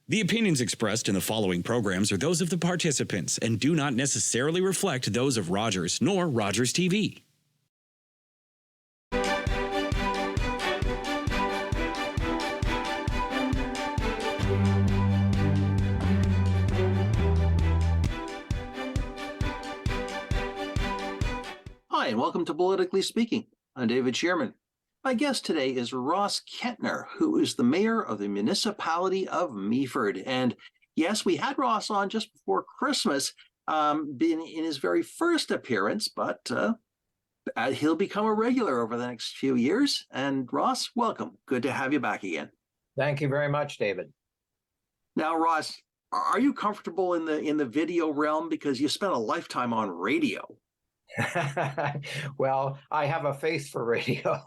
The opinions expressed in the following programs are those of the participants and do not necessarily reflect those of Rogers nor Rogers TV. Hi, and welcome to Politically Speaking. I'm David Shearman. My guest today is Ross Kentner, who is the mayor of the municipality of Meaford. And yes, we had Ross on just before Christmas, being in his very first appearance, but he'll become a regular over the next few years. And Ross, welcome. Good to have you back again. Thank you very much, David. Now, Ross, are you comfortable in the video realm because you spent a lifetime on radio? Well, I have a face for radio.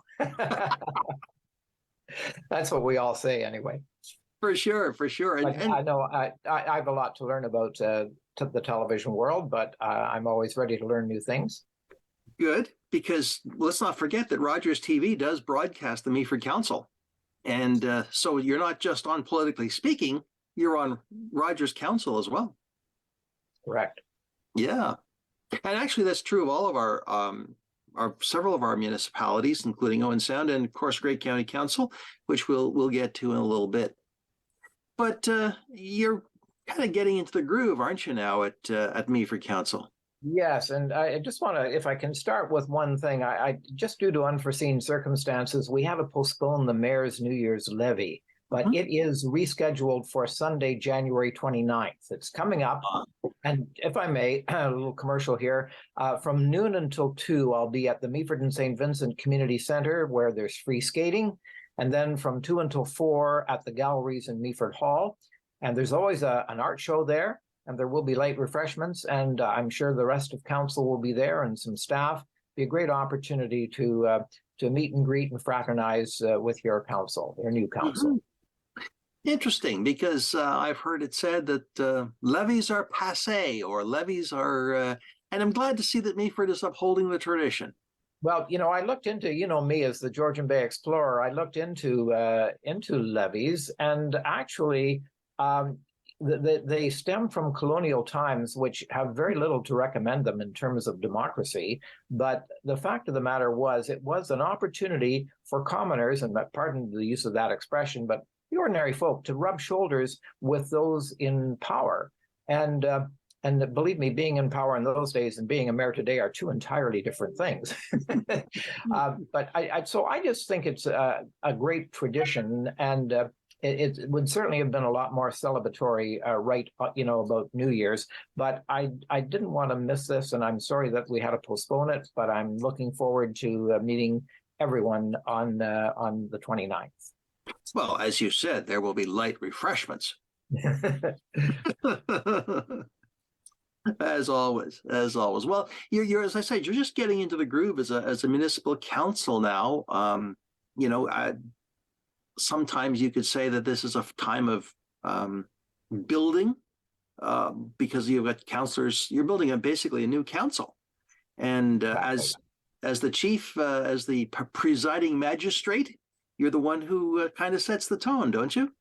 That's what we all say anyway. For sure. And I know I have a lot to learn about the television world, but I'm always ready to learn new things. Good, because let's not forget that Rogers TV does broadcast the Meaford Council. And so you're not just on Politically Speaking, you're on Rogers Council as well. Correct. Yeah. And actually, that's true of all of our several of our municipalities, including Owen Sound and, of course, Great County Council, which we'll get to in a little bit. But you're kind of getting into the groove, aren't you, now at Meaford Council? Yes, and I just want to, if I can start with one thing, I just due to unforeseen circumstances, we have to postpone the mayor's New Year's levy. But it is rescheduled for Sunday, January 29th. It's coming up. And if I may, a little commercial here, from noon until 2, I'll be at the Meaford and St. Vincent Community Center where there's free skating. And then from 2 until 4 at the galleries in Meaford Hall. And there's always an art show there. And there will be light refreshments. And I'm sure the rest of council will be there and some staff. Be a great opportunity to meet and greet and fraternize with your council, your new council. Mm-hmm. Interesting, because I've heard it said that levies are passé, or levies are, and I'm glad to see that Meaford is upholding the tradition. Well, I looked into, me as the Georgian Bay explorer, I looked into levies, and actually they stem from colonial times, which have very little to recommend them in terms of democracy. But the fact of the matter was, it was an opportunity for commoners, and pardon the use of that expression, but the ordinary folk to rub shoulders with those in power. And believe me, being in power in those days and being a mayor today are two entirely different things. But I just think it's a great tradition, and it would certainly have been a lot more celebratory about New Year's. But I didn't want to miss this, and I'm sorry that we had to postpone it, but I'm looking forward to meeting everyone on the 29th. Well, as you said, there will be light refreshments. As always. Well, you're as I said, you're just getting into the groove as a municipal council now. Sometimes you could say that this is a time of building, because you've got councillors. You're building basically a new council, and as the chief, as the presiding magistrate, you're the one who kind of sets the tone, don't you?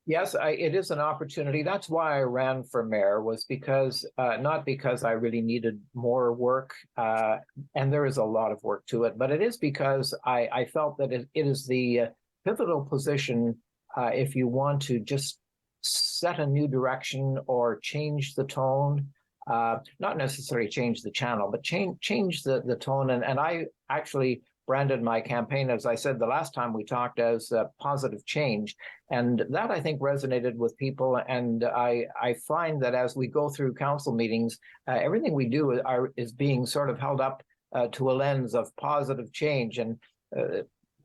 Yes, it is an opportunity. That's why I ran for mayor, was because, not because I really needed more work, and there is a lot of work to it, but it is because I felt that it is the pivotal position if you want to just set a new direction or change the tone, not necessarily change the channel, but change the tone. And I actually branded my campaign, as I said the last time we talked, as positive change. And that, I think, resonated with people. And I find that as we go through council meetings, everything we do is being sort of held up to a lens of positive change. And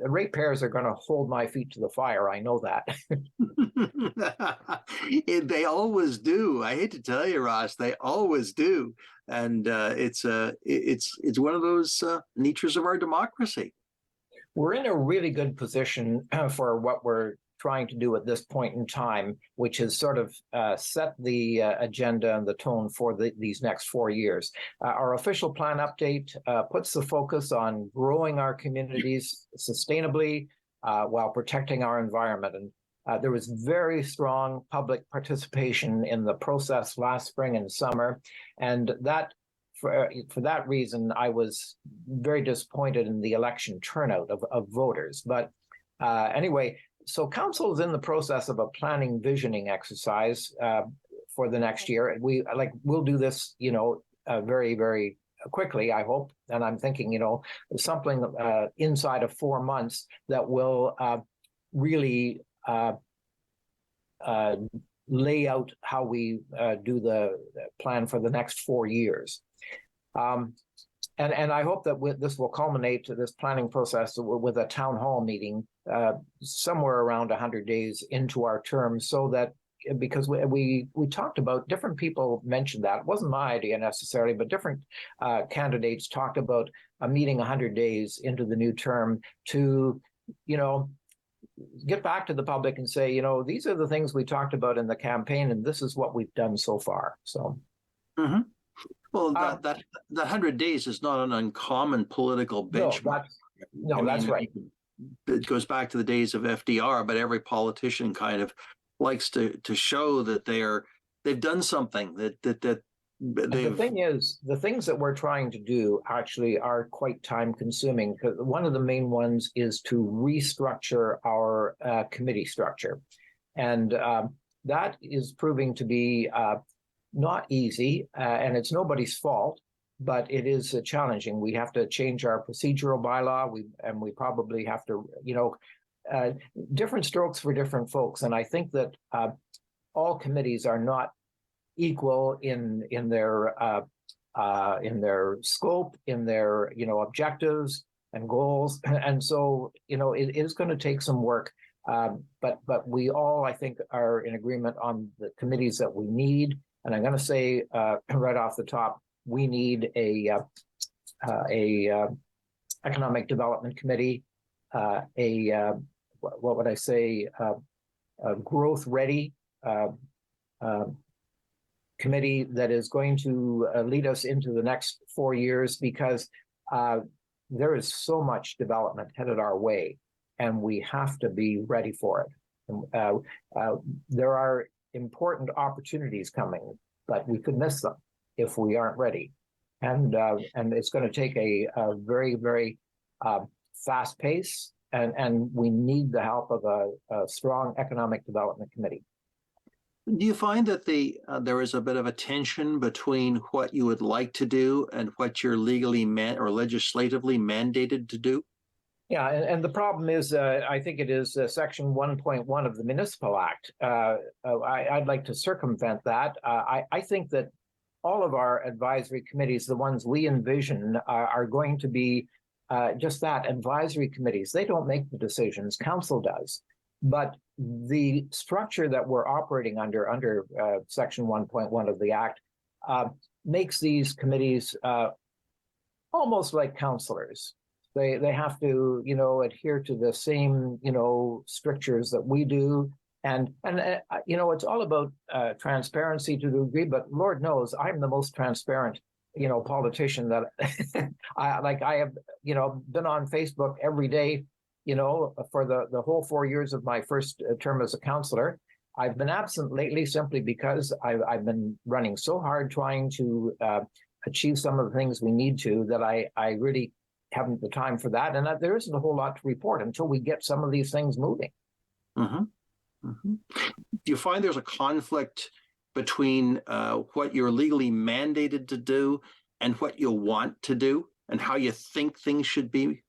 ratepayers are going to hold my feet to the fire. I know that. They always do. I hate to tell you, Ross, they always do. And it's one of those natures of our democracy. We're in a really good position for what we're trying to do at this point in time, which is sort of set the agenda and the tone for these next 4 years. Our official plan update puts the focus on growing our communities sustainably while protecting our environment. And There was very strong public participation in the process last spring and summer, and that for that reason, I was very disappointed in the election turnout of voters. But anyway, so council is in the process of a planning visioning exercise for the next year. We'll do this, very, very quickly, I hope. And I'm thinking, something inside of 4 months that will really lay out how we do the plan for the next 4 years. And I hope that this will culminate to this planning process with a town hall meeting somewhere around 100 days into our term, so that, because we talked about, different people mentioned that. It wasn't my idea necessarily, but different candidates talked about a meeting 100 days into the new term to, get back to the public and say, these are the things we talked about in the campaign, and this is what we've done so far. So. Mm-hmm. Well, that 100 days is not an uncommon political benchmark. That's right. It goes back to the days of FDR, but every politician kind of likes to show that they've done something, that the thing is, the things that we're trying to do actually are quite time consuming, because one of the main ones is to restructure our committee structure. And that is proving to be not easy, and it's nobody's fault, but it is challenging. We have to change our procedural bylaw, we probably have to, different strokes for different folks. And I think that all committees are not equal in their scope, in their objectives and goals, and so it is going to take some work. But we all, I think, are in agreement on the committees that we need. And I'm going to say right off the top, we need a economic development committee, what would I say, a growth ready committee that is going to lead us into the next 4 years, because there is so much development headed our way, and we have to be ready for it. There are important opportunities coming, but we could miss them if we aren't ready. And it's going to take a very, very fast pace, and we need the help of a strong economic development committee. Do you find that there is a bit of a tension between what you would like to do and what you're legally or legislatively mandated to do? Yeah, and the problem is, I think it is Section 1.1 of the Municipal Act. I'd like to circumvent that. I think that all of our advisory committees, the ones we envision, are going to be just that, advisory committees. They don't make the decisions, council does. But the structure that we're operating under Section 1.1 of the Act makes these committees almost like councillors. They have to, adhere to the same, strictures that we do. And it's all about transparency to a degree, but Lord knows I'm the most transparent, politician that I have, been on Facebook every day, for the whole 4 years of my first term as a councillor. I've been absent lately simply because I've been running so hard trying to achieve some of the things we need to, that I really haven't the time for that. And there isn't a whole lot to report until we get some of these things moving. Mm-hmm. Mm-hmm. Do you find there's a conflict between what you're legally mandated to do and what you want to do, and how you think things should be?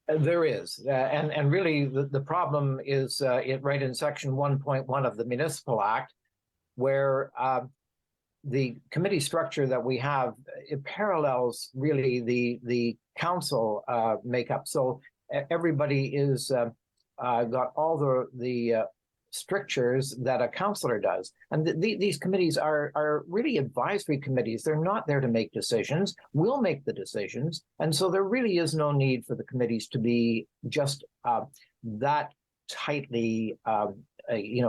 There is, and really the problem is right in Section 1.1 of the Municipal Act, where the committee structure that we have, it parallels really the council makeup. So everybody is got all the strictures that a councillor does. And these committees are really advisory committees. They're not there to make decisions. We'll make the decisions. And so there really is no need for the committees to be just that tightly,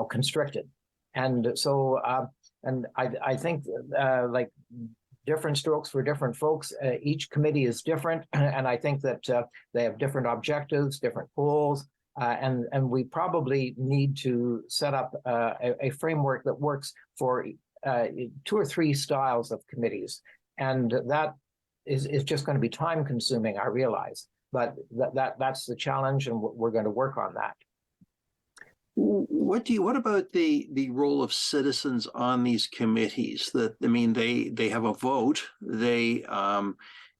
constricted. And so, and I think like different strokes for different folks, each committee is different. And I think that they have different objectives, different goals. and we probably need to set up a framework that works for 2 or 3 styles of committees, and that is just going to be time consuming, I realize, but that's the challenge, and we're going to work on that. What about the role of citizens on these committees? That, I mean, they have a vote, they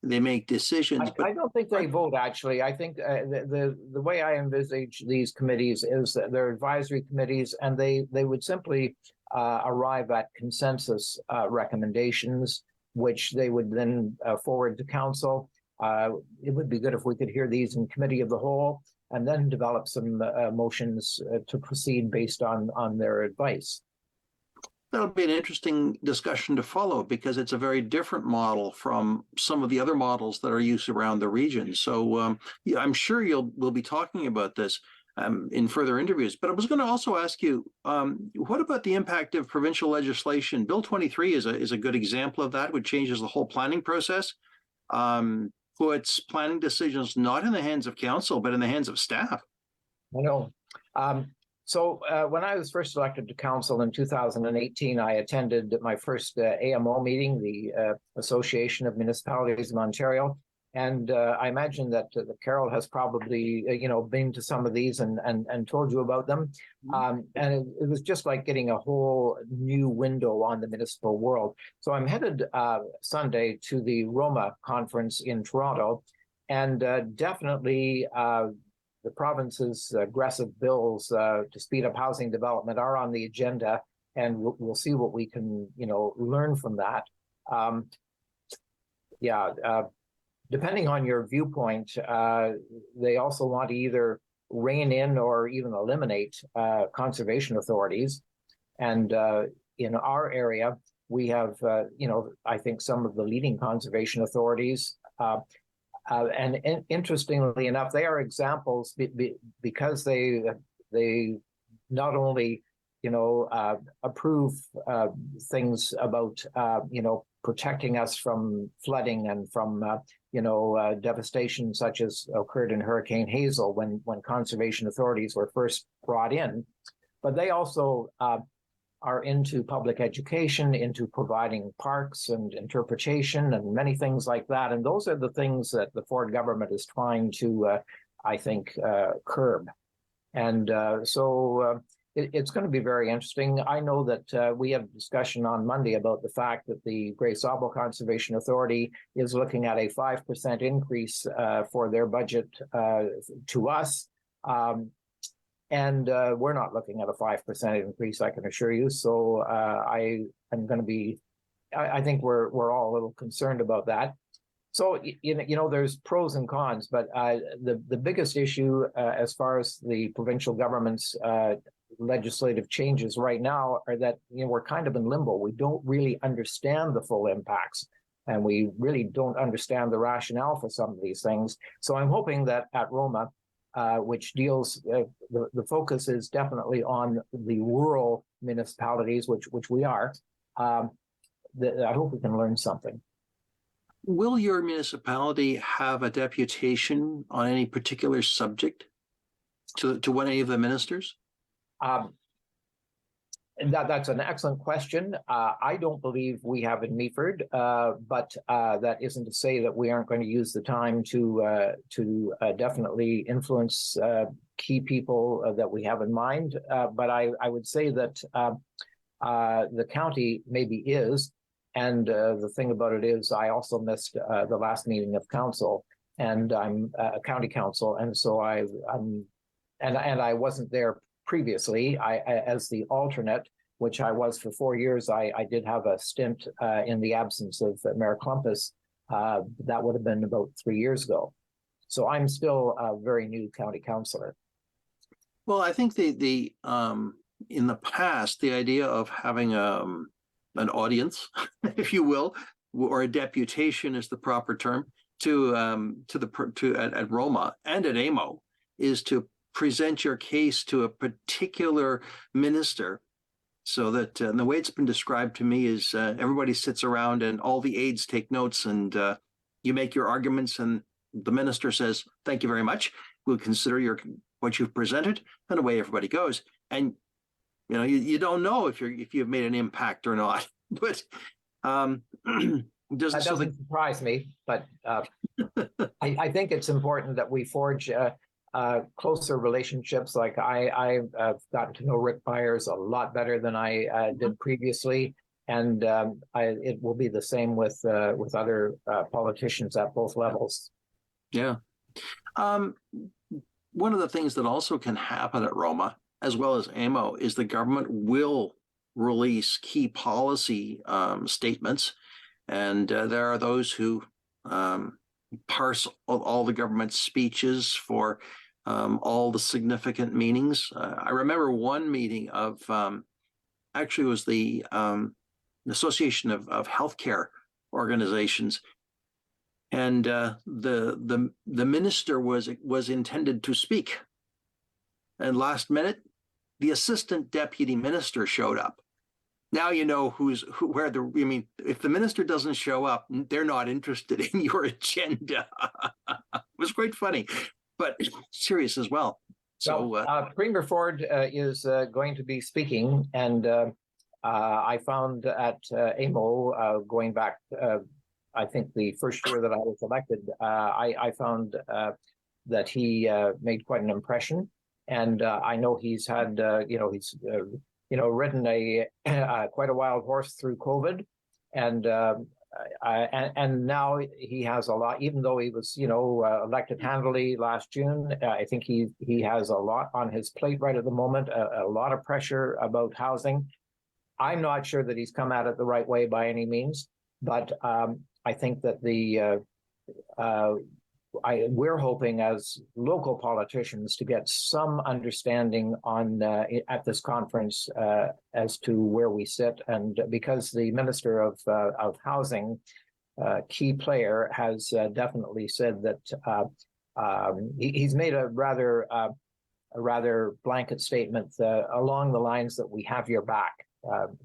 make decisions. I don't think they vote, actually. I think the way I envisage these committees is that they're advisory committees, and they would simply arrive at consensus recommendations, which they would then forward to council. It would be good if we could hear these in committee of the whole, and then develop some motions to proceed based on their advice. That'll be an interesting discussion to follow, because it's a very different model from some of the other models that are used around the region. So yeah, I'm sure we'll be talking about this in further interviews. But I was going to also ask you, what about the impact of provincial legislation? Bill 23 is a good example of that, which changes the whole planning process. Puts planning decisions not in the hands of council, but in the hands of staff. I know. So when I was first elected to council in 2018, I attended my first AMO meeting, the Association of Municipalities in Ontario. And I imagine that Carol has probably, been to some of these and told you about them. And it was just like getting a whole new window on the municipal world. So I'm headed Sunday to the Roma conference in Toronto, and definitely the province's aggressive bills to speed up housing development are on the agenda, and we'll see what we can, learn from that. Depending on your viewpoint, they also want to either rein in or even eliminate conservation authorities. And in our area, we have, I think some of the leading conservation authorities. And interestingly enough, they are examples because they not only, approve things about, protecting us from flooding and from, devastation such as occurred in Hurricane Hazel when conservation authorities were first brought in. But they also are into public education, into providing parks and interpretation and many things like that. And those are the things that the Ford government is trying to, I think, curb. And it's going to be very interesting. I know that we have a discussion on Monday about the fact that the Grey Sauble Conservation Authority is looking at a 5% increase for their budget to us. And we're not looking at a 5% increase, I can assure you. So I think we're all a little concerned about that. So, there's pros and cons, but the biggest issue as far as the provincial government's legislative changes right now are that, we're kind of in limbo. We don't really understand the full impacts, and we really don't understand the rationale for some of these things. So I'm hoping that at Roma, which deals, the focus is definitely on the rural municipalities, which we are. I hope we can learn something. Will your municipality have a deputation on any particular subject to any of the ministers? That's an excellent question. I don't believe we have in Meaford, but that isn't to say that we aren't going to use the time to definitely influence key people that we have in mind. But I would say that the county maybe is, and the thing about it is I also missed the last meeting of council, and I'm a county council, and so I wasn't there previously. I as the alternate, which I was for 4 years, I did have a stint in the absence of Mayor Klumpus. That would have been about 3 years ago. So I'm still a very new county councillor. Well, I think the in the past, the idea of having an audience, if you will, or a deputation is the proper term, at Roma and at AMO, is to present your case to a particular minister, so that and the way it's been described to me is everybody sits around and all the aides take notes, and you make your arguments, and the minister says, "Thank you very much. We'll consider what you've presented, and away everybody goes. And you don't know if you've made an impact or not. But That doesn't surprise me, but I think it's important that we forge closer relationships. Like I've gotten to know Rick Byers a lot better than I did previously, and it will be the same with other politicians at both levels. Yeah. One of the things that also can happen at Roma, as well as AMO, is the government will release key policy statements, and there are those who parse all the government's speeches for all the significant meanings. I remember one meeting of actually it was the Association of Healthcare Organizations, and the minister was intended to speak, and last minute the assistant deputy minister showed up. Now you know if the minister doesn't show up, they're not interested in your agenda. It was quite funny, but serious as well. So Premier Ford is going to be speaking, and I found at AMO going back, I think the first year that I was elected, I found that he made quite an impression, and I know he's had, he's ridden a quite a wild horse through COVID, and now he has a lot. Even though he was, elected handily last June, I think he has a lot on his plate right at the moment. A lot of pressure about housing. I'm not sure that he's come at it the right way by any means, but I think that we're hoping as local politicians to get some understanding on at this conference as to where we sit, and because the Minister of Housing, key player, has definitely said that he's made a rather blanket statement along the lines that we have your back.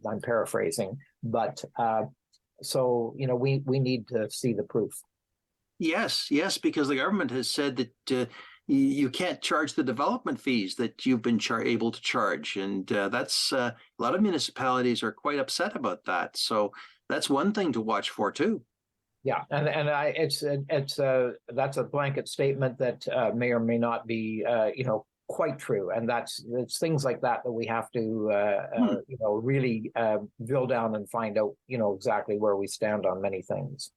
I'm paraphrasing, but so we need to see the proof. Yes, because the government has said that you can't charge the development fees that you've been able to charge, and that's a lot of municipalities are quite upset about that. So that's one thing to watch for too. Yeah, and that's a blanket statement that may or may not be quite true, and it's things like that we have to really drill down and find out exactly where we stand on many things.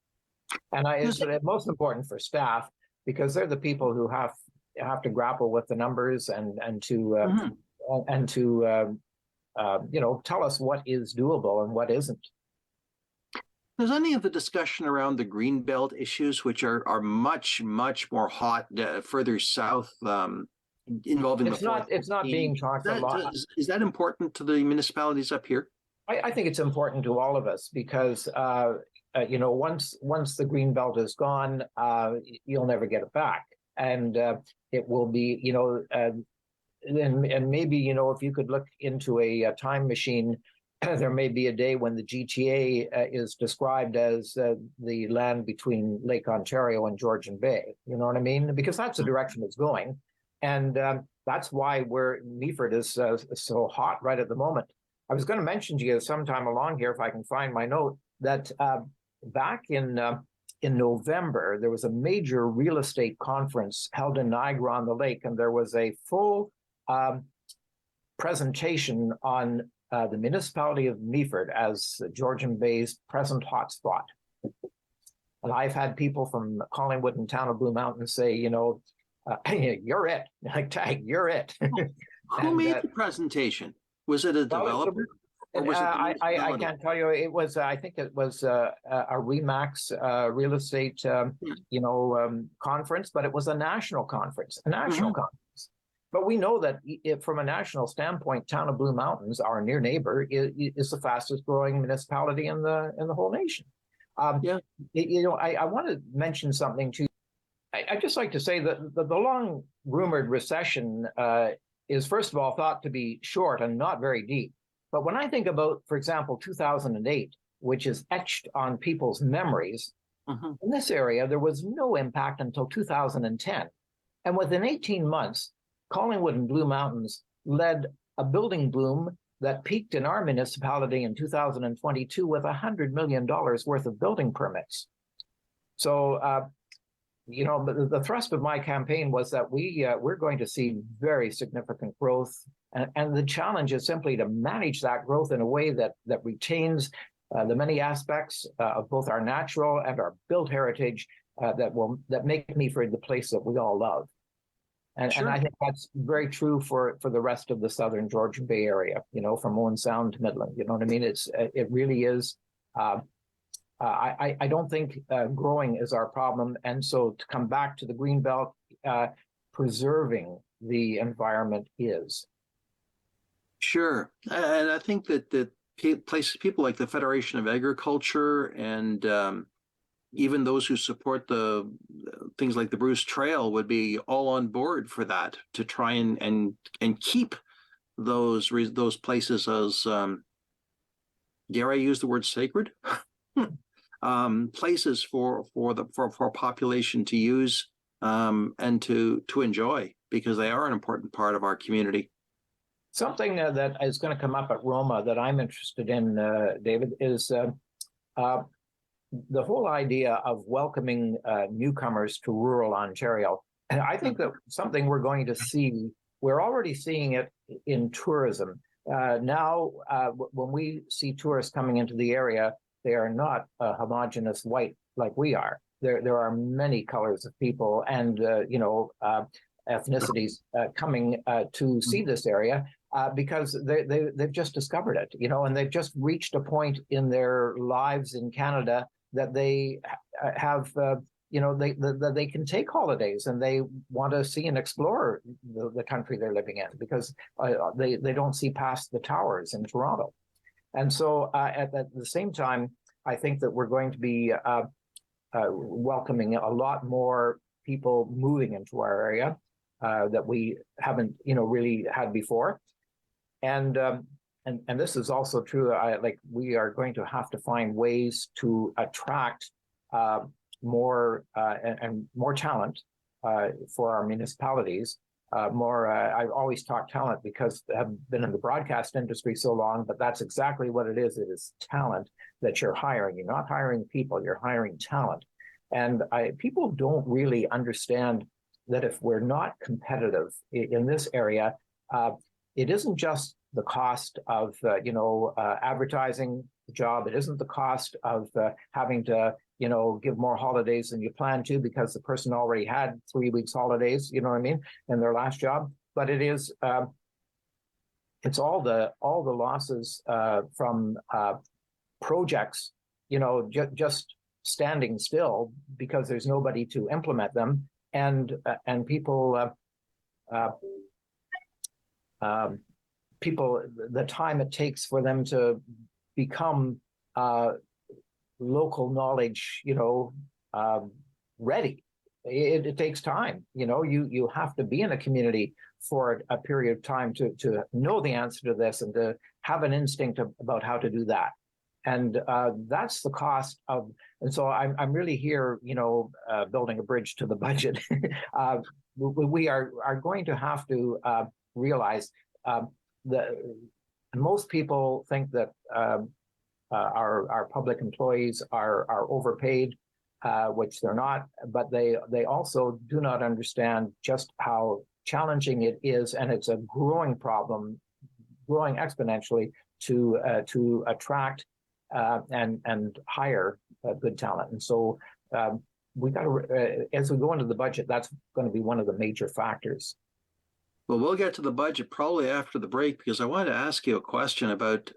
And it's most important for staff, because they're the people who have to grapple with the numbers and to tell us what is doable and what isn't. There's any of the discussion around the Greenbelt issues, which are much more hot further south, involving it's not being talked a lot. Is that important to the municipalities up here? I think it's important to all of us, because once the green belt is gone, you'll never get it back, and it will be and maybe if you could look into a time machine, there may be a day when the GTA is described as the land between Lake Ontario and Georgian Bay. You know what I mean? Because that's the direction it's going, and that's why Meaford is so hot right at the moment. I was going to mention to you sometime along here, if I can find my note, that back in November, there was a major real estate conference held in Niagara-on-the-Lake, and there was a full presentation on the municipality of Meaford as Georgian Bay's present hotspot. And I've had people from Collingwood and Town of Blue Mountain say, you're it. Like, Tag, you're it. Who made the presentation? Was it a developer? Or was I can't tell you. It was. I think it was a Remax real estate, conference, but it was a national conference. Conference. But we know that from a national standpoint, Town of Blue Mountains, our near neighbor, is the fastest growing municipality in the whole nation. I want to mention something too. I'd just like to say that the long rumored recession is, first of all, thought to be short and not very deep. But when I think about, for example, 2008, which is etched on people's memories, in this area, there was no impact until 2010. And within 18 months, Collingwood and Blue Mountains led a building boom that peaked in our municipality in 2022 with $100 million worth of building permits. So, the thrust of my campaign was that we're going to see very significant growth, and the challenge is simply to manage that growth in a way that retains the many aspects of both our natural and our built heritage that make Meaford the place that we all love. And I think that's very true for the rest of the southern Georgian Bay area, from Owen Sound to Midland. You know what I mean? It really is. I don't think growing is our problem. And so to come back to the Greenbelt, preserving the environment is. Sure. And I think that people like the Federation of Agriculture and even those who support the things like the Bruce Trail would be all on board for that, to try and keep those places as, dare I use the word sacred? Places for population to use and to enjoy, because they are an important part of our community. Something that is going to come up at Roma that I'm interested in, David, is the whole idea of welcoming newcomers to rural Ontario. And I think that something we're going to see, we're already seeing it in tourism. Now, when we see tourists coming into the area, they are not homogenous white like we are. There are many colors of people and ethnicities coming to see this area because they've just discovered it, and they've just reached a point in their lives in Canada that they have, that they can take holidays and they want to see and explore the country they're living in, because they don't see past the towers in Toronto. And so at the same time, I think that we're going to be welcoming a lot more people moving into our area that we haven't, really had before. And this is also true. We are going to have to find ways to attract more and more talent for our municipalities. I've always talked talent because I've been in the broadcast industry so long, but that's exactly what it is. It is talent that you're hiring. You're not hiring people, you're hiring talent. And people don't really understand that if we're not competitive in this area, it isn't just the cost of, advertising the job. It isn't the cost of having to, give more holidays than you plan to because the person already had 3 weeks holidays, in their last job. But it is, it's all the losses from projects, just standing still because there's nobody to implement them, and people. People, the time it takes for them to become local knowledge, ready. It takes time. You have to be in a community for a period of time to know the answer to this and to have an instinct about how to do that. And that's the cost of. And so I'm really here, building a bridge to the budget. We are going to have to realize that most people think that our public employees are overpaid, which they're not, but they also do not understand just how challenging it is, and it's a growing problem, growing exponentially to attract and hire good talent. And so we got to, as we go into the budget, that's going to be one of the major factors. Well, we'll get to the budget probably after the break, because I wanted to ask you a question about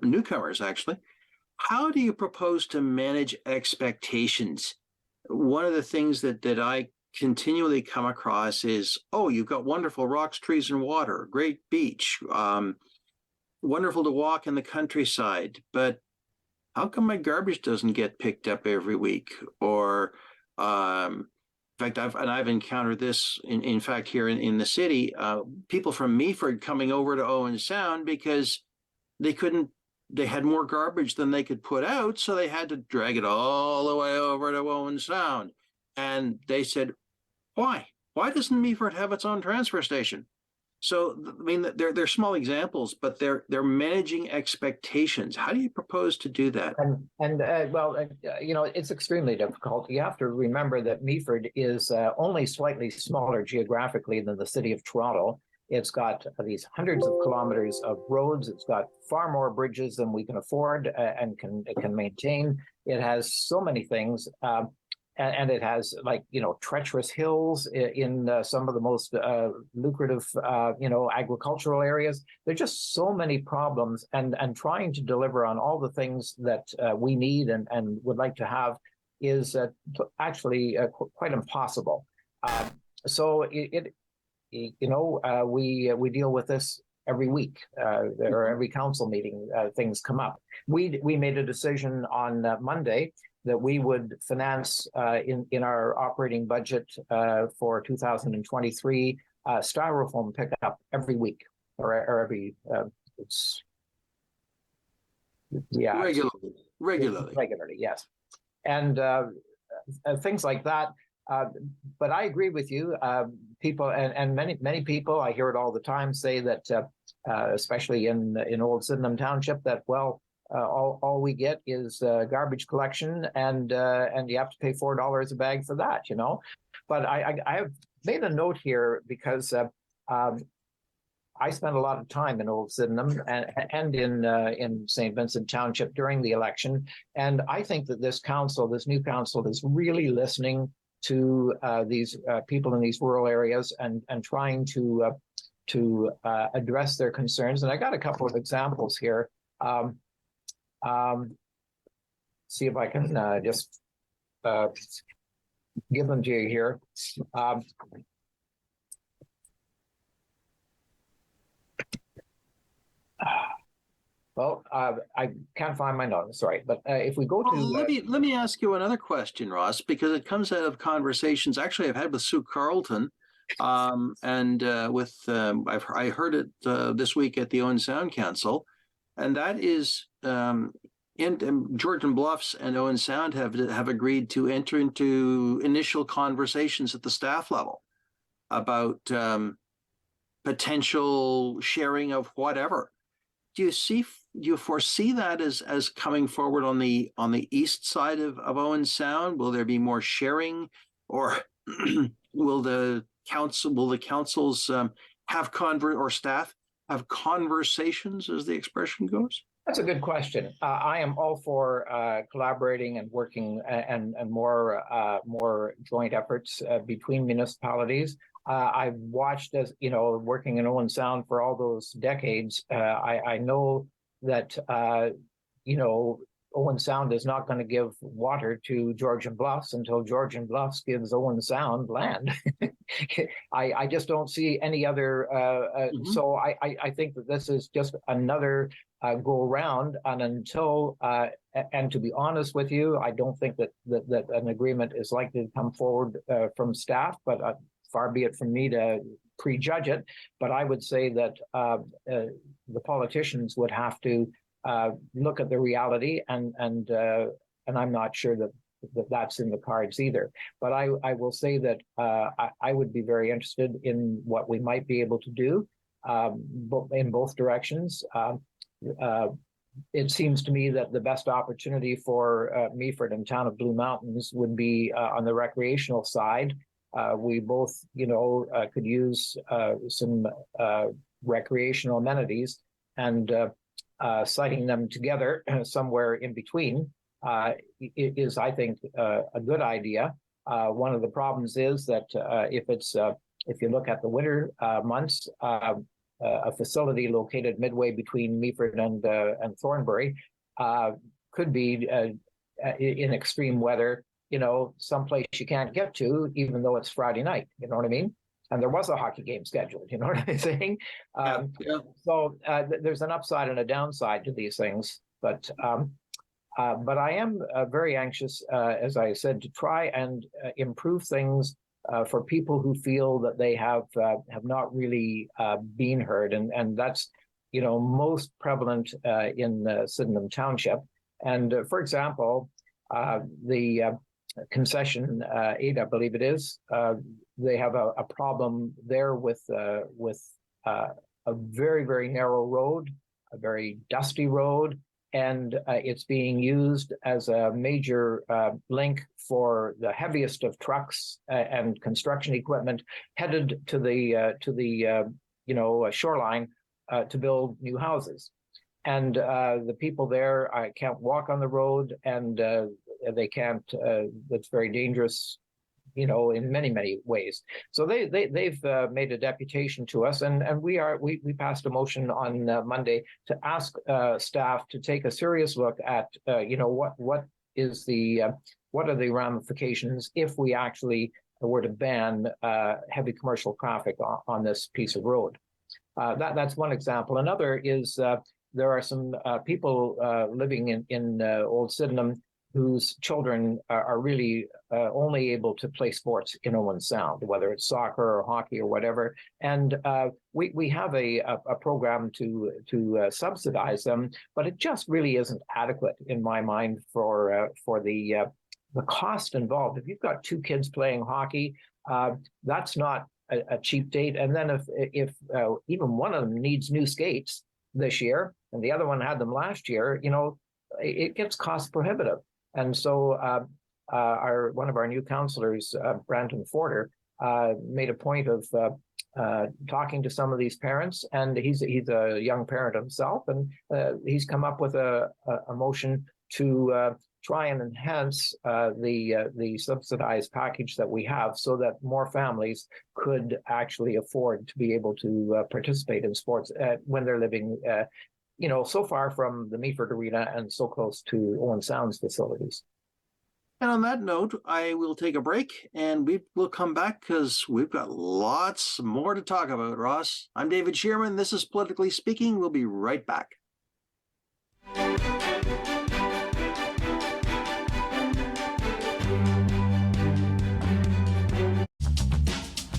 newcomers, actually. How do you propose to manage expectations? One of the things that I continually come across is, you've got wonderful rocks, trees, and water, great beach, wonderful to walk in the countryside, but how come my garbage doesn't get picked up every week? Or in fact, I've encountered this, in fact, here in the city, people from Meaford coming over to Owen Sound because they had more garbage than they could put out, so they had to drag it all the way over to Owen Sound. And they said, why? Why doesn't Meaford have its own transfer station? So, I mean, they're small examples, but they're managing expectations. How do you propose to do that? It's extremely difficult. You have to remember that Meaford is only slightly smaller geographically than the city of Toronto. It's got these hundreds of kilometers of roads. It's got far more bridges than we can afford and can maintain. It has so many things. And it has, like, treacherous hills in some of the most lucrative, agricultural areas. There are just so many problems, and trying to deliver on all the things that we need and would like to have is actually quite impossible. We deal with this every week or every council meeting. Things come up. We made a decision on Monday that we would finance in our operating budget for 2023 styrofoam pickup every week or every regularly, yes, and things like that. But I agree with you. People and many people, I hear it all the time, say that, especially in Old Sydenham Township, that all we get is garbage collection, and you have to pay $4 a bag for that, But I have made a note here because I spent a lot of time in Old Sydenham and in St. Vincent Township during the election, and I think that this new council, is really listening to these people in these rural areas and trying to address their concerns. And I got a couple of examples here. See if I can just give them to you here. I can't find my notes, sorry. But if we go to let me ask you another question, Ross, because it comes out of conversations actually I've had with Sue Carleton, and with I heard it this week at the Owen Sound Council, and that is Georgian Bluffs and Owen Sound have agreed to enter into initial conversations at the staff level about potential sharing of whatever. Do you foresee that as coming forward on the east side of Owen Sound? Will there be more sharing, or will the councils have or staff have conversations, as the expression goes? That's a good question. I am all for collaborating and working and more joint efforts between municipalities. I've watched, as working in Owen Sound for all those decades. I know that Owen Sound is not going to give water to Georgian Bluffs until Georgian Bluffs gives Owen Sound land. I just don't see any other. So I think that this is just another go around, and until and to be honest with you, I don't think that an agreement is likely to come forward from staff, but far be it from me to prejudge it. But I would say that the politicians would have to look at the reality, and I'm not sure that that's in the cards either. But I will say that I would be very interested in what we might be able to do in both directions. It seems to me that the best opportunity for Meaford and Town of Blue Mountains would be on the recreational side. We both, could use some recreational amenities, and citing them together somewhere in between is, I think, a good idea. One of the problems is that if you look at the winter months, a facility located midway between Meaford and Thornbury could be in extreme weather, someplace you can't get to, even though it's Friday night. You know what I mean? And there was a hockey game scheduled. You know what I'm saying? So there's an upside and a downside to these things. But I am very anxious, as I said, to try and improve things for people who feel that they have not really been heard, and that's most prevalent in Sydenham Township. And for example, the concession aid, I believe it is. They have a problem there with a very, very narrow road, a very dusty road, and it's being used as a major link for the heaviest of trucks and construction equipment headed to the shoreline to build new houses. And the people there can't walk on the road, and they can't. It's very dangerous, in many, many ways. So they've made a deputation to us, and we passed a motion on Monday to ask staff to take a serious look at what are the ramifications if we actually were to ban heavy commercial traffic on this piece of road. That's one example. Another is there are some people living in Old Sydenham whose children are really only able to play sports in Owen Sound, whether it's soccer or hockey or whatever. And we have a program to subsidize them, but it just really isn't adequate in my mind for the cost involved. If you've got two kids playing hockey, that's not a cheap date. And then if even one of them needs new skates this year and the other one had them last year, it gets cost prohibitive. And so one of our new counselors, Brandon Forder, made a point of talking to some of these parents, and he's a young parent himself, and he's come up with a motion to try and enhance the subsidized package that we have, so that more families could actually afford to be able to participate in sports when they're living so far from the Meaford Arena and so close to Owen Sound's facilities. And on that note, I will take a break, and we will come back because we've got lots more to talk about, Ross. I'm David Shearman. This is Politically Speaking. We'll be right back.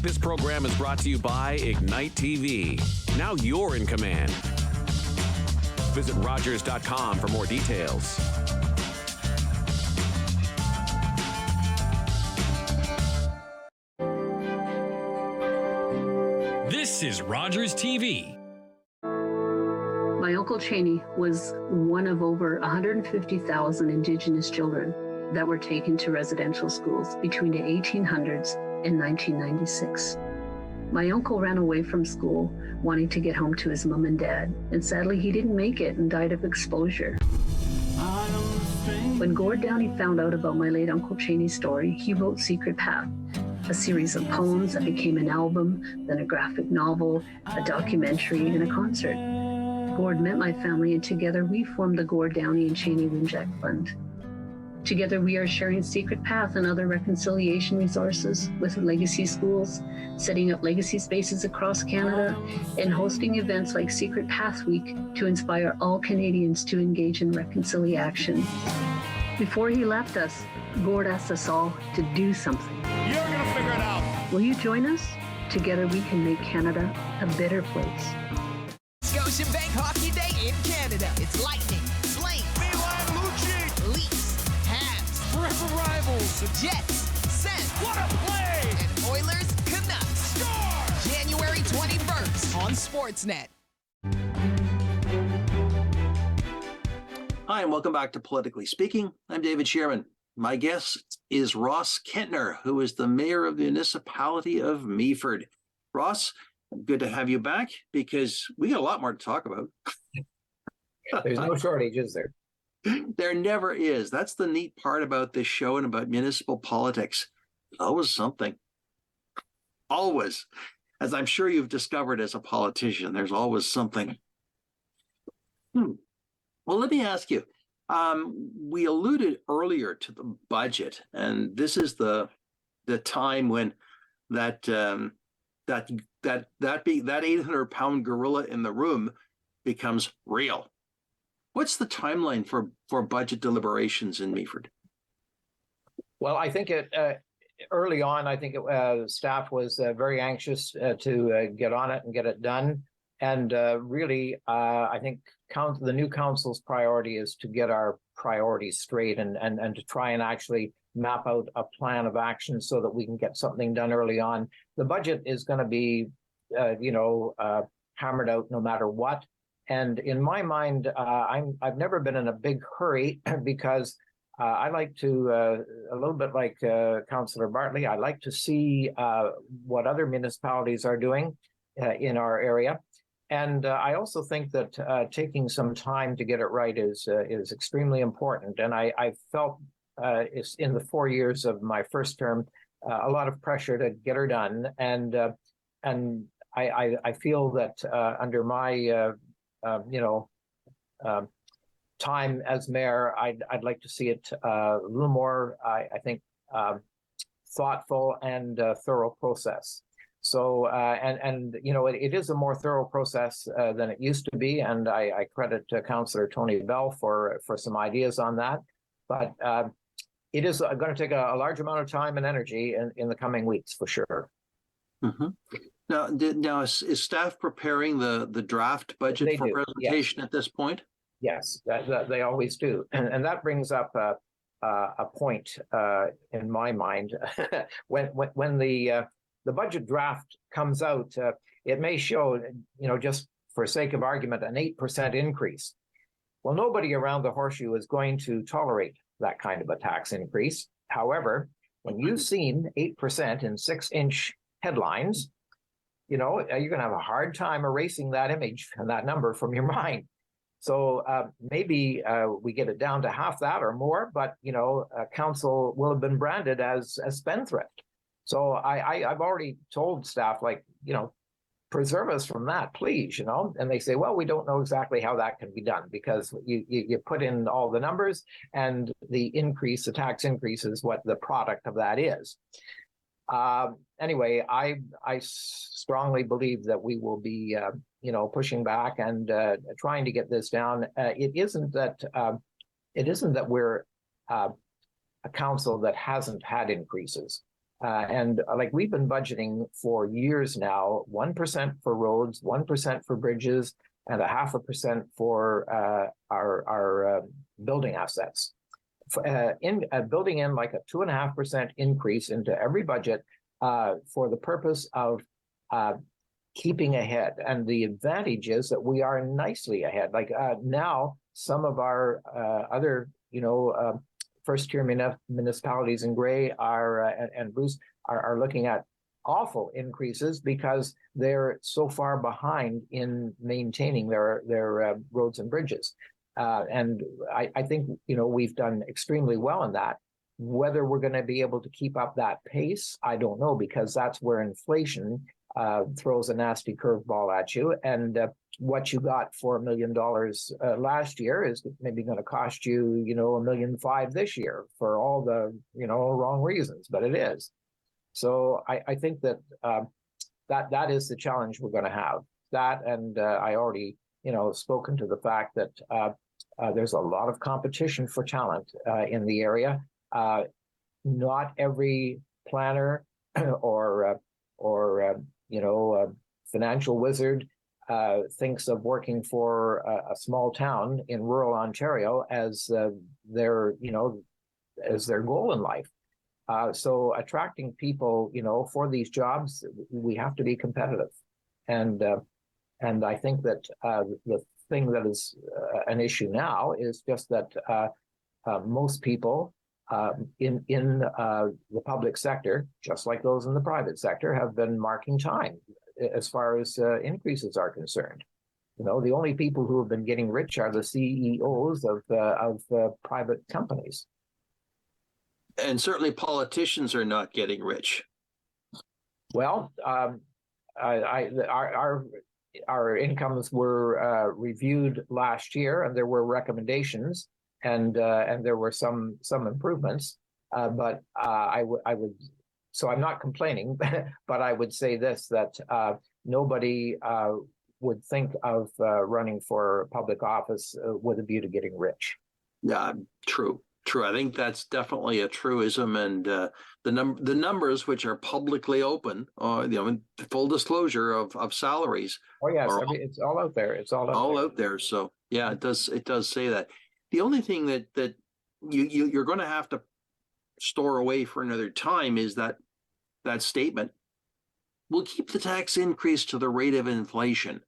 This program is brought to you by Ignite TV. Now you're in command. Visit Rogers.com for more details. This is Rogers TV. My Uncle Cheney was one of over 150,000 Indigenous children that were taken to residential schools between the 1800s and 1996. My uncle ran away from school wanting to get home to his mom and dad, and sadly he didn't make it and died of exposure. When Gord Downey found out about my late Uncle Cheney's story, he wrote Secret Path, a series of poems that became an album, then a graphic novel, a documentary, and a concert. Gord met my family, and together we formed the Gord Downey and Cheney Winjack Fund. Together, we are sharing Secret Path and other reconciliation resources with legacy schools, setting up legacy spaces across Canada, and hosting events like Secret Path Week to inspire all Canadians to engage in reconciliation. Before he left us, Gord asked us all to do something. You're gonna figure it out. Will you join us? Together, we can make Canada a better place. Scotiabank Hockey Day in Canada. It's Lightning, Flames, Milan Lucic, Leafs, Habs, forever rivals, Jets, Sens, what a play! and Oilers, Canucks. Score! January 21st on Sportsnet. Hi, and welcome back to Politically Speaking. I'm David Shearman. My guest is Ross Kentner, who is the mayor of the municipality of Meaford. Ross, good to have you back because we got a lot more to talk about. There's no shortage, is there? There never is. That's the neat part about this show and about municipal politics. Always something. Always. As I'm sure you've discovered as a politician, there's always something. Well, let me ask you. We alluded earlier to the budget, and this is the time when that 800-pound gorilla in the room becomes real. What's the timeline for budget deliberations in Meaford? Well, I think early on, I think staff was very anxious to get on it and get it done. Really, I think the new council's priority is to get our priorities straight and to try and actually map out a plan of action so that we can get something done early on. The budget is going to be, hammered out no matter what. And in my mind, I've never been in a big hurry because I like to, a little bit like Councillor Bartley, I like to see what other municipalities are doing in our area. And I also think that taking some time to get it right is extremely important. And I felt it's in the 4 years of my first term, a lot of pressure to get her done. And I feel that under my, time as mayor, I'd like to see it a little more, I think, thoughtful and thorough process. So, it is a more thorough process than it used to be, and I credit Councillor Tony Bell for some ideas on that. But it is going to take a large amount of time and energy in the coming weeks, for sure. Mm-hmm. Now, is staff preparing the draft budget They for do, presentation yes. At this point? Yes, that they always do, and that brings up a point in my mind. when the budget draft comes out, it may show, just for sake of argument, an 8% increase. Well, nobody around the horseshoe is going to tolerate that kind of a tax increase. However, when you've seen 8% in 6-inch headlines, you're going to have a hard time erasing that image and that number from your mind. So maybe we get it down to half that or more, but council will have been branded as spendthrift. So I've already told staff, preserve us from that, please, and they say, well, we don't know exactly how that can be done because you put in all the numbers and the tax increase is what the product of that is. Anyway, I strongly believe that we will be, pushing back and trying to get this down. It isn't that we're a council that hasn't had increases. And we've been budgeting for years now, 1% for roads, 1% for bridges, and 0.5% for our building assets. Building in like a 2.5% increase into every budget for the purpose of keeping ahead. And the advantage is that we are nicely ahead. Now, some of our other, first-tier municipalities in Grey and Bruce are looking at awful increases because they're so far behind in maintaining their roads and bridges. And I think, we've done extremely well in that. Whether we're going to be able to keep up that pace, I don't know, because that's where inflation throws a nasty curveball at you. And what you got for $1 million last year is maybe going to cost you, $1.5 million this year for all the, wrong reasons, but it is. So I think that that is the challenge we're going to have. That, and I already, spoken to the fact that there's a lot of competition for talent in the area. Not every planner or financial wizard thinks of working for a small town in rural Ontario as their goal in life. So attracting people, for these jobs, we have to be competitive. And I think that the thing that is an issue now is just that most people in the public sector, just like those in the private sector, have been marking time as far as increases are concerned. The only people who have been getting rich are the CEOs of private companies. And certainly politicians are not getting rich. Well, our incomes were reviewed last year, and there were recommendations, and there were some improvements. But I would. So I'm not complaining, but I would say this, that nobody would think of running for public office with a view to getting rich. Yeah, true. True. I think that's definitely a truism, and the numbers which are publicly open, or full disclosure of salaries, Oh yes, are it's all out there. It's all out there. So yeah, it does say that. The only thing that you're going to have to store away for another time is that statement. We'll keep the tax increase to the rate of inflation.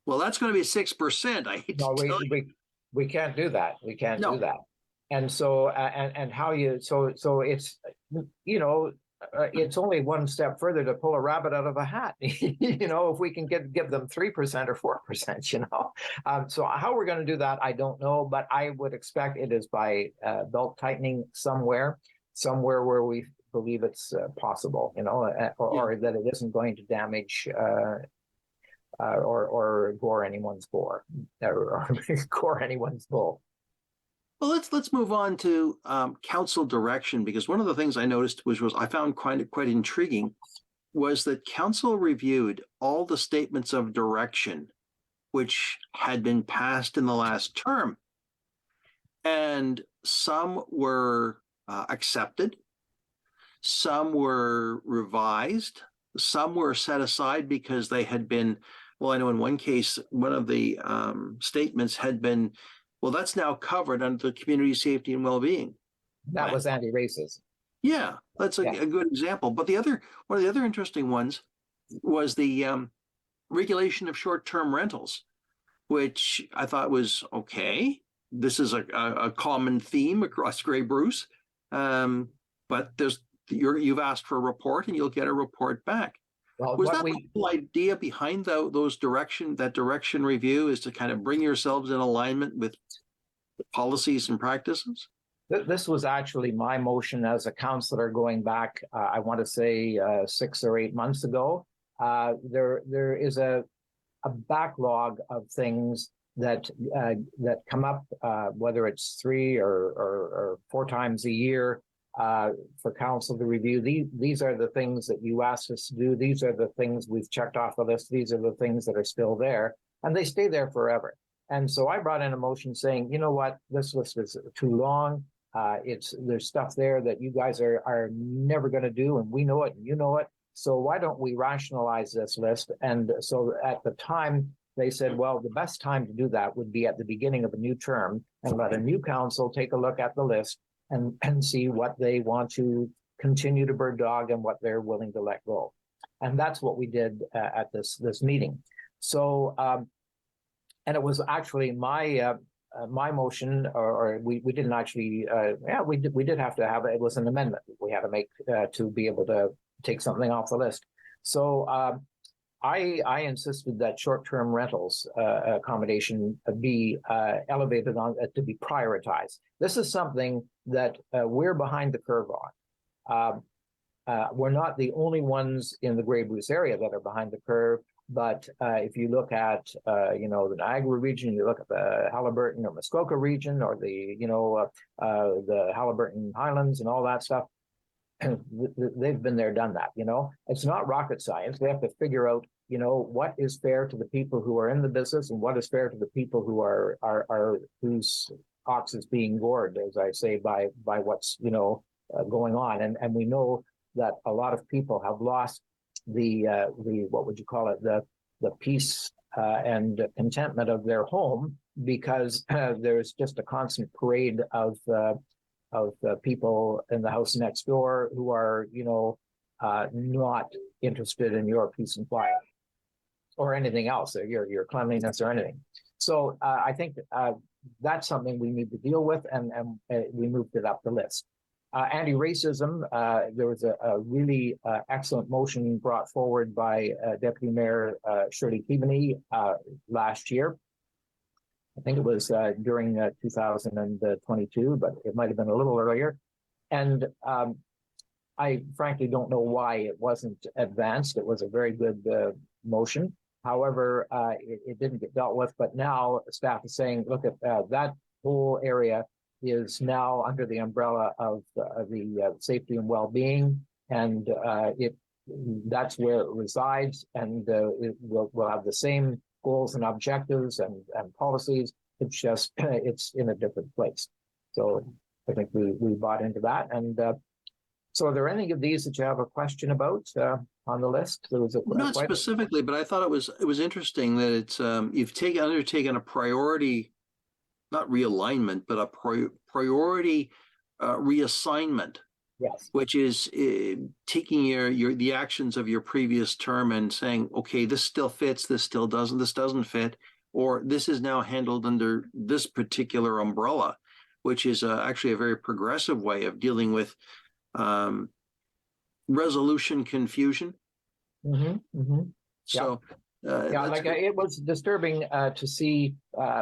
Well, that's going to be 6%. I hate No, to tell you. we can't do that. We can't No. do that. And so and how you so it's it's only one step further to pull a rabbit out of a hat. If we can give them 3% or 4%, so how we're going to do that, I don't know, but I would expect it is by belt tightening somewhere where we believe it's possible, or that it isn't going to damage or gore anyone's bore, or gore anyone's bull. Well, let's move on to council direction, because one of the things I noticed was I found quite intriguing was that council reviewed all the statements of direction which had been passed in the last term, and some were accepted, some were revised, some were set aside because they had been, well, I know in one case, one of the statements had been, well, that's now covered under the community safety and well-being. That was anti-racism. Yeah, that's a good example. But one of the other interesting ones was the regulation of short-term rentals, which I thought was okay. This is a common theme across Grey Bruce, but you've asked for a report and you'll get a report back. Well, was that the whole idea behind that direction review, is to kind of bring yourselves in alignment with policies and practices? This was actually my motion as a councillor going back, I want to say 6 or 8 months ago. There is a backlog of things that come up, whether it's 3 or 4 times a year, for council to review. These are the things that you asked us to do. These are the things we've checked off the list. These are the things that are still there, and they stay there forever. And so I brought in a motion saying, you know what, this list is too long. There's stuff there that you guys are never going to do, and we know it, and you know it. So why don't we rationalize this list? And so at the time, they said, well, the best time to do that would be at the beginning of a new term, and let a new council take a look at the list and see what they want to continue to bird dog and what they're willing to let go. And that's what we did at this meeting. So, and it was actually my motion, or we didn't actually, we did have to have it. It was an amendment we had to make to be able to take something off the list. So I insisted that short-term rentals accommodation be elevated on to be prioritized. This is something that we're behind the curve on. We're not the only ones in the Grey Bruce area that are behind the curve, but if you look at the Niagara region, you look at the Haliburton or Muskoka region, or the Haliburton Highlands and all that stuff, they've been there, done that. It's not rocket science. We have to figure out what is fair to the people who are in the business, and what is fair to the people who are whose ox is being gored, as I say, by what's going on. And we know that a lot of people have lost the what would you call it, the peace and contentment of their home, because there's just a constant parade of people in the house next door who are not interested in your peace and quiet or anything else, or your cleanliness or anything. So I think that's something we need to deal with, and we moved it up the list. Anti-racism, there was a really excellent motion brought forward by Deputy Mayor Shirley Keaveney last year. I think it was during 2022, but it might have been a little earlier. And I frankly don't know why it wasn't advanced. It was a very good motion. However, it didn't get dealt with. But now staff is saying, look at that whole area is now under the umbrella of the safety and well-being, and that's where it resides, and we'll have the same goals and objectives and policies. It's just it's in a different place. So I think we bought into that. And so are there any of these that you have a question about on the list? There was Not quite specifically, but I thought it was interesting that it's you've undertaken a priority, not realignment, but a priority reassignment, yes. which is taking the actions of your previous term and saying, okay, this still fits, this doesn't fit, or this is now handled under this particular umbrella, which is actually a very progressive way of dealing with resolution confusion. Mm-hmm, mm-hmm. So Yeah, like it was disturbing to see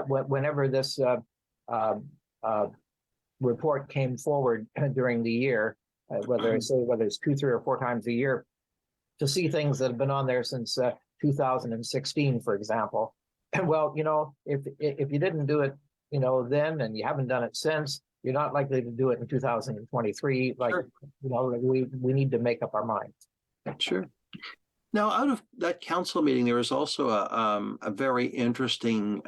whenever this report came forward during the year, whether it's 2, 3, or 4 times a year, to see things that have been on there since 2016, for example. And well, if you didn't do it, then, and you haven't done it since, you're not likely to do it in 2023. Like, sure. We need to make up our minds. Sure. Now, out of that council meeting, there was also a very interesting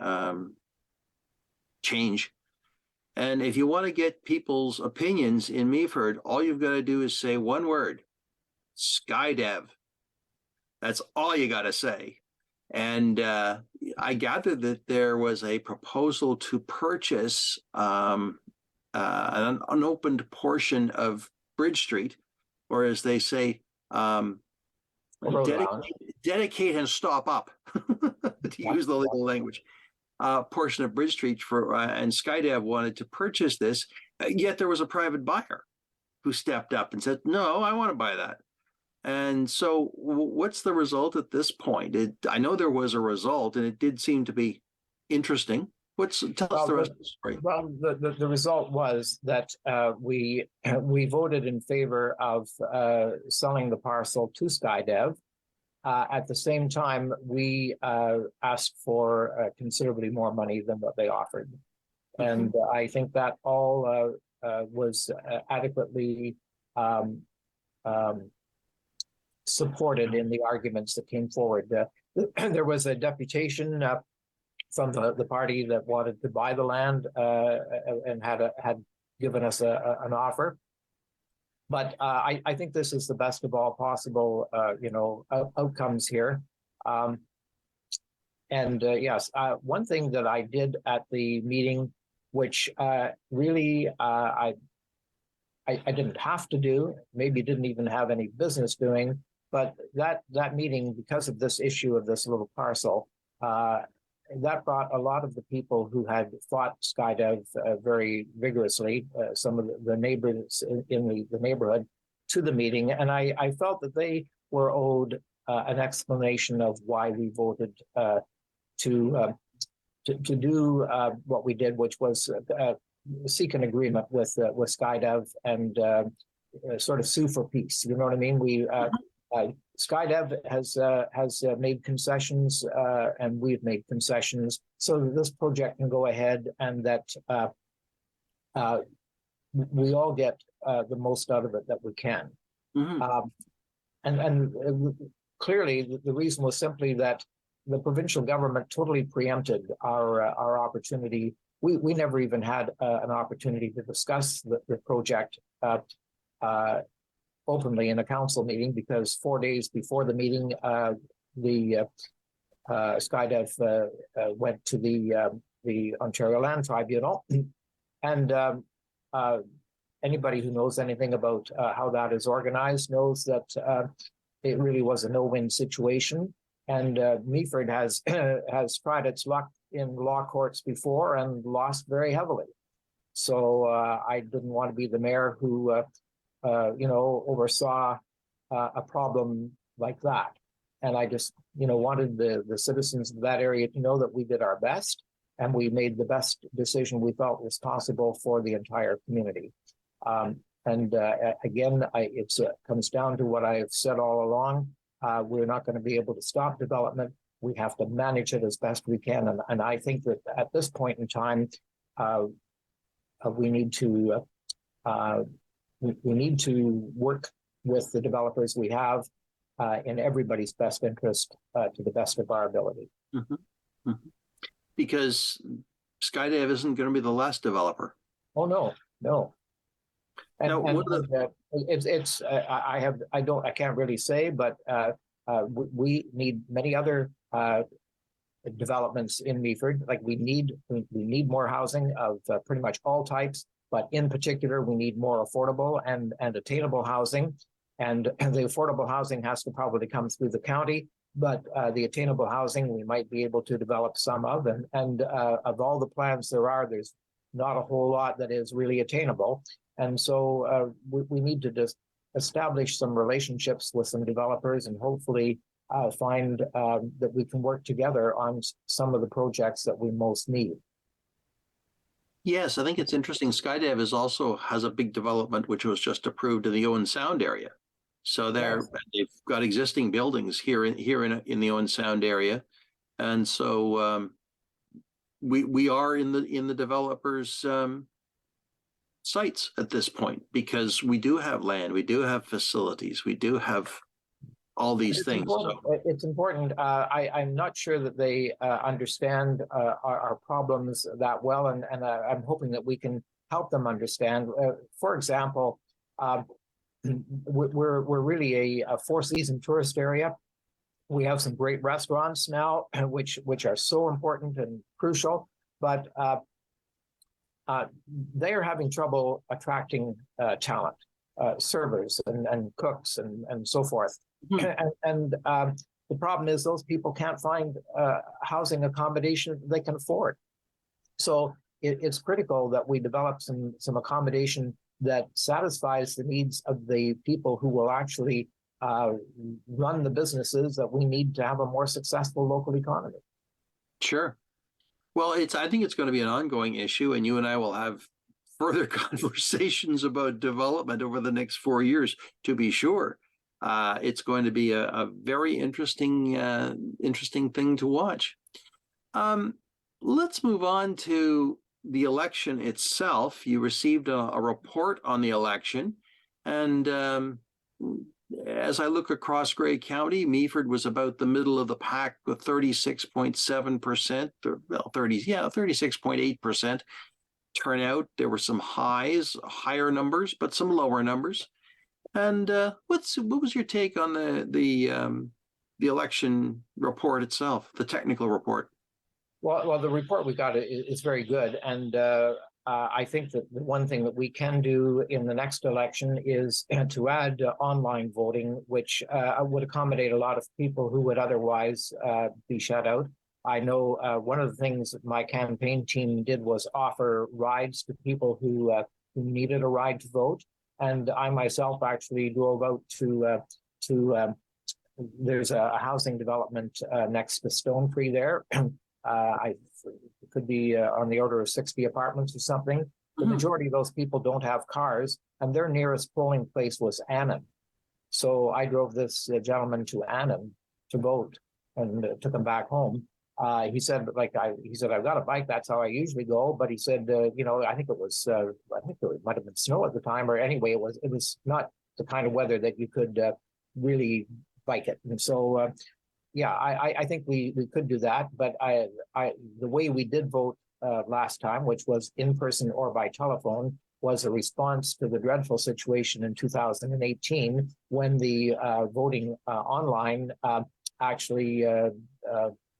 change. And if you want to get people's opinions in Meaford, all you've got to do is say one word: SkyDev. That's all you got to say. And I gathered that there was a proposal to purchase an unopened portion of Bridge Street, or as they say, dedicate and stop up, to use the legal language, portion of Bridge Street and SkyDev wanted to purchase this, yet there was a private buyer who stepped up and said, no, I want to buy that. And so what's the result at this point? I know there was a result, and it did seem to be interesting. Tell us the rest of the story. Well, the result was that we voted in favor of selling the parcel to SkyDev. At the same time, we asked for considerably more money than what they offered. And I think that all was adequately supported in the arguments that came forward. There was a deputation from the party that wanted to buy the land and had given us an offer. But I think this is the best of all possible, outcomes here. Yes, one thing that I did at the meeting, which really I didn't have to do, maybe didn't even have any business doing, but that meeting, because of this issue of this little parcel, that brought a lot of the people who had fought SkyDev very vigorously, some of the neighbors in the neighborhood, to the meeting. And I felt that they were owed an explanation of why we voted to do what we did, which was seek an agreement with SkyDev and sort of sue for peace. You know what I mean? SkyDev has made concessions, and we've made concessions, so that this project can go ahead, and that we all get the most out of it that we can. And clearly, the reason was simply that the provincial government totally preempted our opportunity. We never even had an opportunity to discuss the project openly in a council meeting, because 4 days before the meeting, the SkyDev went to the Ontario Land Tribunal, and anybody who knows anything about how that is organized knows that it really was a no-win situation. And Meaford has tried its luck in law courts before and lost very heavily. So I didn't want to be the mayor who oversaw a problem like that. And I just, wanted the citizens of that area to know that we did our best, and we made the best decision we felt was possible for the entire community. Again, it comes down to what I've said all along. We're not going to be able to stop development. We have to manage it as best we can. And I think that at this point in time, we need to work with the developers we have in everybody's best interest to the best of our ability. Because SkyDev isn't going to be the last developer. Oh, no, no. Now, one of the, I can't really say, but we need many other developments in Meaford. Like we need more housing of pretty much all types, but in particular, we need more affordable and attainable housing. And the affordable housing has to probably come through the county, but the attainable housing we might be able to develop some of. And of all the plans there's not a whole lot that is really attainable. And so we need to just establish some relationships with some developers and hopefully find that we can work together on some of the projects that we most need. yes, I think it's interesting. Skydev has a big development which was just approved in the Owen Sound area. So they've got existing buildings here in the Owen Sound area, and so we are in the developers' sites at this point because we do have land, we do have facilities, we do have all these things. It's important. I'm not sure that they understand our problems that well, and I'm hoping that we can help them understand. For example, we're really a four-season tourist area. We have some great restaurants now, which are so important and crucial, but they are having trouble attracting talent, servers and cooks and so forth. And the problem is those people can't find housing accommodation they can afford. So it's critical that we develop some accommodation that satisfies the needs of the people who will actually run the businesses that we need to have a more successful local economy. Sure. Well, I think it's going to be an ongoing issue, and you and I will have further conversations about development over the next 4 years, to be sure. It's going to be a very interesting thing to watch. Let's move on to the election itself. You received a report on the election, and as I look across Grey County, Meaford was about the middle of the pack with 36.7%, well, 36.8% turnout. There were some higher numbers, but some lower numbers. And what was your take on the election report itself, the technical report? Well, the report we got is very good, and I think that the one thing that we can do in the next election is to add online voting, which would accommodate a lot of people who would otherwise be shut out. I know one of the things that my campaign team did was offer rides to people who needed a ride to vote, and I myself actually drove out to there's a housing development next to Stone Free there. It could be on the order of 60 apartments or something. The majority of those people don't have cars, and their nearest polling place was Annan. So I drove this gentleman to Annan to vote and took him back home. He said, I've got a bike. That's how I usually go. But he said, I think it might have been snow at the time, or anyway, it was not the kind of weather that you could really bike it. And so, I think we could do that. But the way we did vote last time, which was in person or by telephone, was a response to the dreadful situation in 2018 when the voting online actually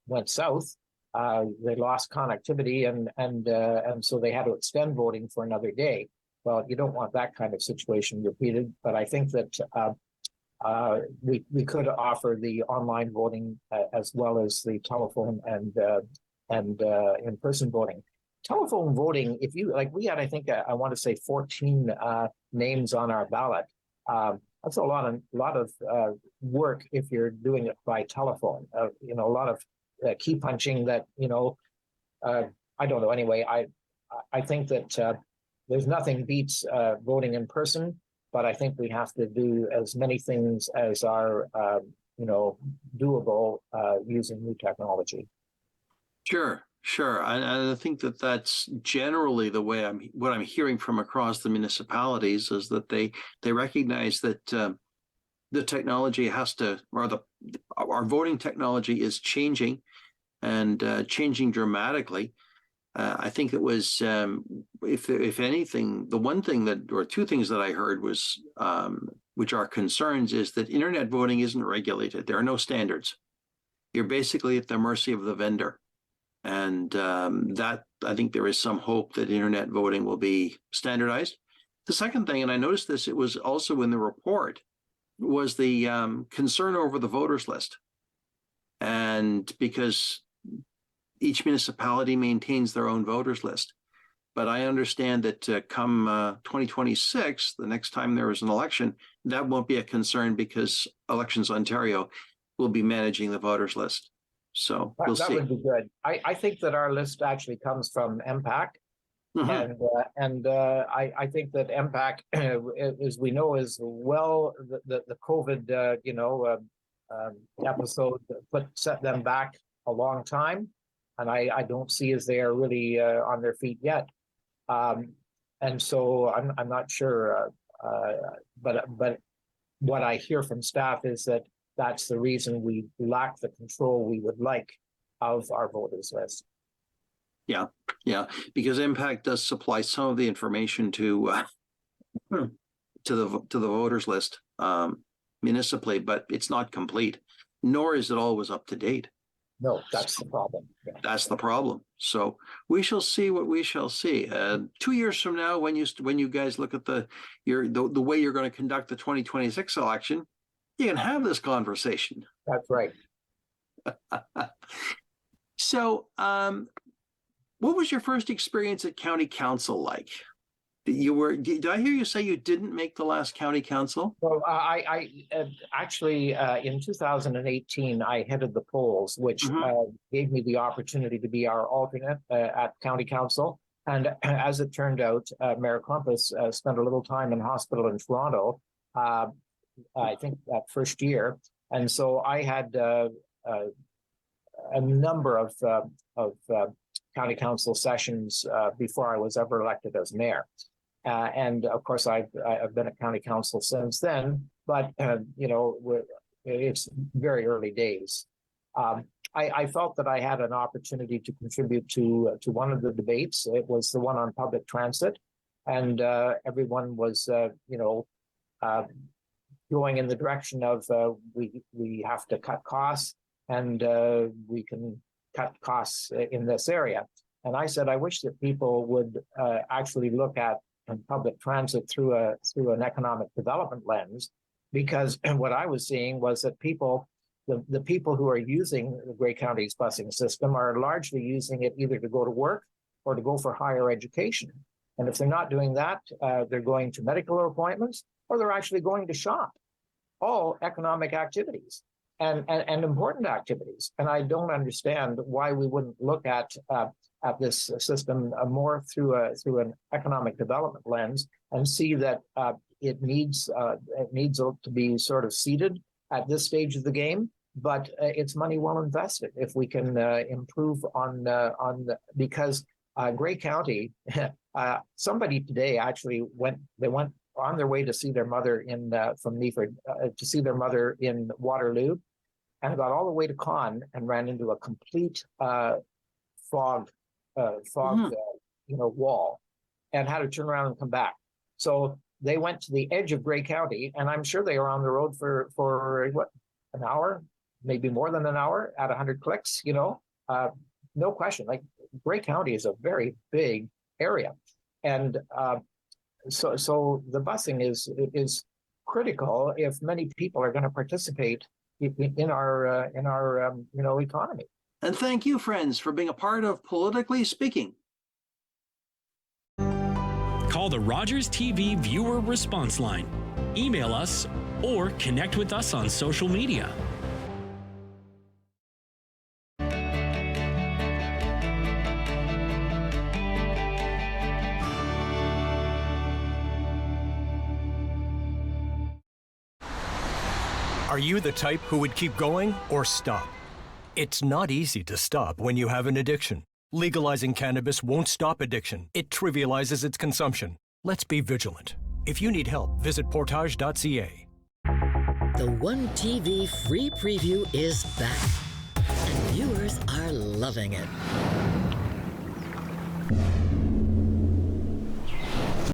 went south. They lost connectivity, and so they had to extend voting for another day. Well, you don't want that kind of situation repeated, but I think that we could offer the online voting as well as the telephone and in-person voting. Telephone voting, if you like, we had, I think, I want to say 14 names on our ballot. That's a lot of work if you're doing it by telephone. A lot of key punching that, I don't know. Anyway, I think that there's nothing beats voting in person, but I think we have to do as many things as are, doable using new technology. Sure. And I think that that's generally the way what I'm hearing from across the municipalities is that they recognize that the technology our voting technology is changing and changing dramatically. I think it was, if anything, the one thing that, or two things that I heard was, which are concerns, is that internet voting isn't regulated. There are no standards. You're basically at the mercy of the vendor. And that, I think there is some hope that internet voting will be standardized. The second thing, and I noticed this, it was also in the report, was the concern over the voters list. And because each municipality maintains their own voters list. But I understand that come 2026, the next time there is an election, that won't be a concern because Elections Ontario will be managing the voters list. So we'll see. That would be good. I think that our list actually comes from MPAC. And I think that MPAC, as we know, is well, the COVID, episode set them back a long time. And I don't see as they are really on their feet yet. And so I'm not sure, but what I hear from staff is that that's the reason we lack the control we would like of our voters list. Yeah, because Impact does supply some of the information to the voters list municipally, but it's not complete, nor is it always up to date. No, that's the problem. Yeah. That's the problem. So we shall see what we shall see. 2 years from now, when you guys look at the way you're going to conduct the 2026 election, you can have this conversation. That's right. So, what was your first experience at county council like? Did I hear you say you didn't make the last county council? Well, I actually, in 2018, I headed the polls, which gave me the opportunity to be our alternate at county council. And as it turned out, Mayor Compass spent a little time in hospital in Toronto, I think that first year. And so I had a number of county council sessions before I was ever elected as mayor. And of course, I've been at county council since then, but it's very early days. I felt that I had an opportunity to contribute to one of the debates. It was the one on public transit, and everyone was, going in the direction of we have to cut costs, and we can cut costs in this area. And I said, I wish that people would actually look at public transit through an economic development lens, because what I was seeing was that the people who are using the Grey County's busing system are largely using it either to go to work or to go for higher education. And if they're not doing that, they're going to medical appointments, or they're actually going to shop. All economic activities and important activities. And I don't understand why we wouldn't look at this system more through an economic development lens and see that it needs to be sort of seeded at this stage of the game, but it's money well invested if we can improve because Grey County, somebody today actually went on their way to see their mother from Meaford to see their mother in Waterloo, and got all the way to Con and ran into a complete fog wall, and had to turn around and come back. So they went to the edge of Grey County, and I'm sure they were on the road for what, an hour, maybe more than an hour at 100 clicks. No question. Like, Grey County is a very big area, and so the busing is critical if many people are going to participate in our economy. And thank you, friends, for being a part of Politically Speaking. Call the Rogers TV viewer response line, email us, or connect with us on social media. Are you the type who would keep going or stop? It's not easy to stop when you have an addiction. Legalizing cannabis won't stop addiction. It trivializes its consumption. Let's be vigilant. If you need help, visit portage.ca. The One TV free preview is back, and viewers are loving it.